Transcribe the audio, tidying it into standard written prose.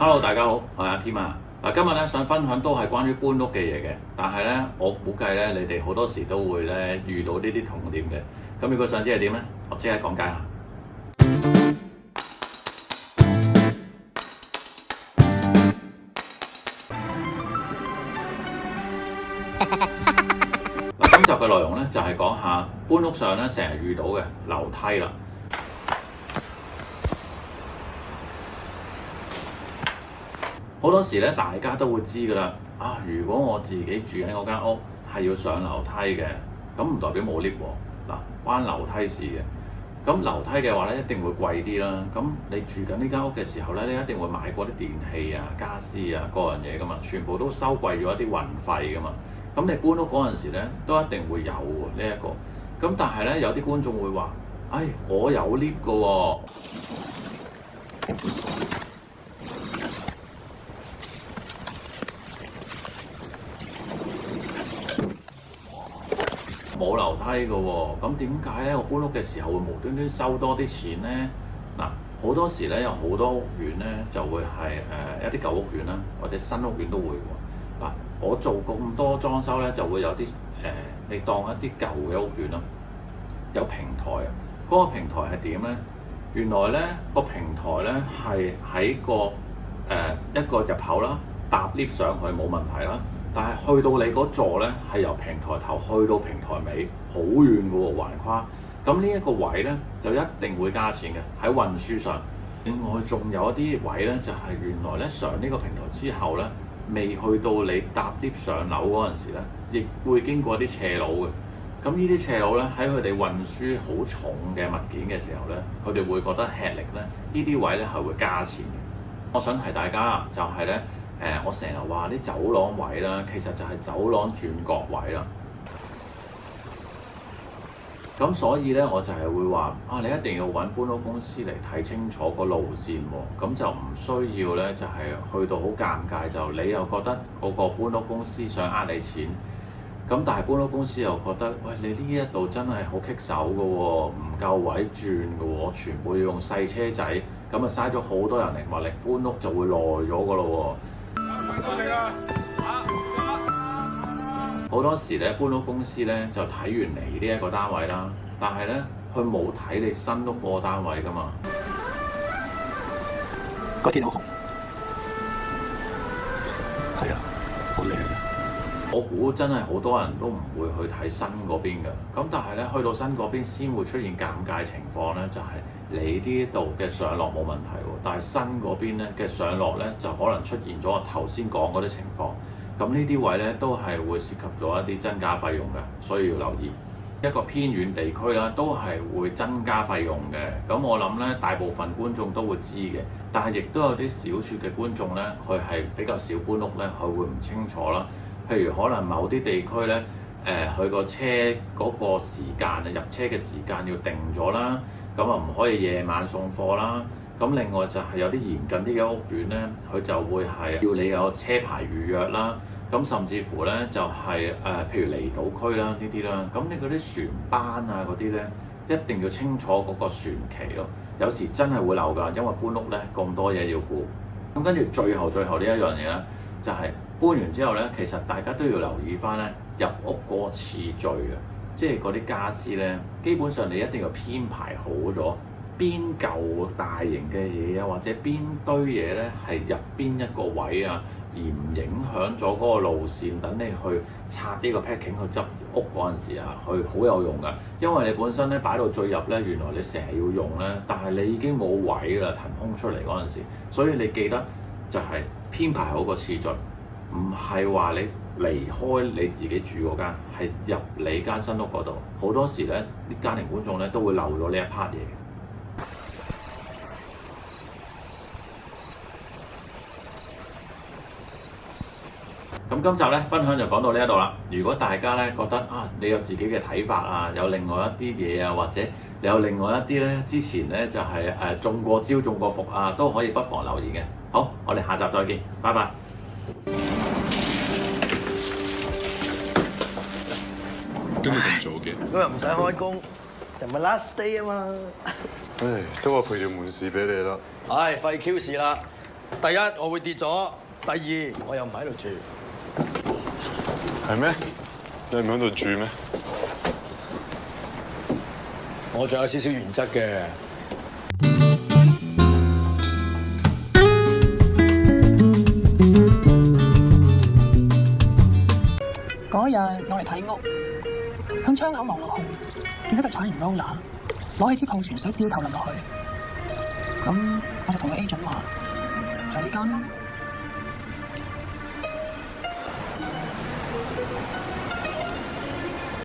Hello，大家好，我係阿添啊。嗱，今日咧想分享都係關於搬屋嘅嘢嘅，但係咧我估計咧你哋好多時都會咧遇到呢啲痛點嘅。咁如果想知係點咧，我即刻講解下。嗱，今集嘅內容咧就係講下搬屋上咧成日遇到嘅樓梯啦。好多時咧，大家都會知㗎啦。如果我自己住緊嗰間屋係要上樓梯嘅，咁唔代表冇 lift 喎。嗱，關樓梯事嘅。咁樓梯嘅話咧，一定會貴啲啦。咁你住緊呢間屋嘅時候咧，你一定會買過啲電器啊、家私啊、各樣嘢㗎嘛，全部都收貴咗一啲運費㗎嘛。咁你搬屋嗰陣時咧，都一定會有喎呢一個。咁但係咧，有啲觀眾會話：我有 lift 㗎喎。冇樓梯嘅喎，咁點解咧？我搬屋嘅時候會無端端收多啲錢咧？嗱，好多時咧有好多屋苑咧就會係一啲舊屋苑啦，或者新屋苑都會喎。嗱，我做咁多裝修咧，就會有啲你當一啲舊嘅屋苑啦，有平台啊。嗰個平台係點咧？原來咧個平台咧係喺個一個入口啦，搭 lift 上去冇問題啦。但係去到你嗰座咧，係由平台頭去到平台尾，好遠嘅喎，橫跨。咁呢一個位咧，就一定會加錢嘅喺運輸上。另外仲有一啲位咧，就係原來咧上呢個平台之後咧，未去到你搭 lift 上樓嗰陣時咧，亦會經過啲斜路嘅。咁呢啲斜路咧，喺佢哋運輸好重嘅物件嘅時候咧，佢哋會覺得吃力咧，呢啲位咧係會加錢嘅。我想提大家啦，就係咧。我成日話啲走廊位啦，其實就係走廊轉角位啦。咁所以咧，我就係會話你一定要揾搬屋公司嚟睇清楚個路線喎。咁就唔需要咧，就係去到好尷尬，就你又覺得嗰個搬屋公司想呃你錢，咁但係搬屋公司又覺得，喂，你呢一度真係好棘手嘅喎，唔夠位轉嘅喎，我全部要用細車仔，咁啊嘥咗好多人力物力，搬屋就會耐咗嘅咯喎。好多時咧，搬屋公司咧就睇完你呢一個單位啦，但係咧佢冇睇你新屋嗰個單位噶嘛。個天好紅，係啊，好靚啊！我估真係好多人都唔會去睇新嗰邊㗎。咁但係咧，去到新嗰邊先會出現尷尬情況咧，就係你呢度嘅上落冇問題喎，但係新嗰邊咧嘅上落咧就可能出現咗我頭先講嗰啲情況。咁呢啲位咧都係會涉及咗一啲增加費用嘅，所以要留意。一個偏遠地區啦，都係會增加費用嘅。咁我諗咧，大部分觀眾都會知嘅，但係亦都有啲少數嘅觀眾咧，佢係比較少搬屋咧，佢會唔清楚啦。譬如可能某啲地區咧，佢個車嗰個時間啊，入車嘅時間要定咗啦，咁啊唔可以夜晚送貨啦。咁另外就係有啲嚴謹啲嘅屋苑咧，佢就會係要你有車牌預約啦。咁甚至乎咧就係譬如離島區啦呢啲啦，咁你嗰啲船班啊嗰啲咧，一定要清楚嗰個船期咯。有時真係會漏㗎，因為搬屋咧咁多嘢要顧。咁跟住最後呢一樣嘢咧，就係搬完之後咧，其實大家都要留意翻咧入屋嗰個次序嘅，即係嗰啲傢俬咧，基本上你一定要編排好咗。邊嚿大型嘅嘢啊，或者邊堆嘢咧係入邊一個位啊，而唔影響咗嗰個路線。等你去拆呢個 packing 去執屋嗰陣時啊，佢好有用㗎。因為你本身咧擺到最入咧，原來你成日要用咧，但係你已經冇位啦，騰空出嚟嗰陣時，所以你記得就係編排好個次序，唔係話你離開你自己住嗰間，係入你間新屋嗰度。好多時咧，啲家庭觀眾咧都會漏咗呢一 part 嘢。咁今集咧分享就講到呢一度啦。如果大家咧覺得你有自己嘅睇法啊，有另外一啲嘢啊，或者你有另外一啲咧之前咧就係中過招中過伏啊，都可以不妨留言嘅。好，我哋下集再見，拜拜。今日咁早嘅？今日唔使開工，就咪 last day 啊嘛。唉，都話賠條門市俾你啦。唉，廢 Q 事啦！第一我會跌咗，第二我又唔喺度住。係咩？你唔喺度住咩？我仲有少少原則嘅。嗰日我嚟睇屋，向窗口望落去，見到個彩虹 roller， 攞起支礦泉水澆頭淋落去。咁我就同個 agent 話：就呢間。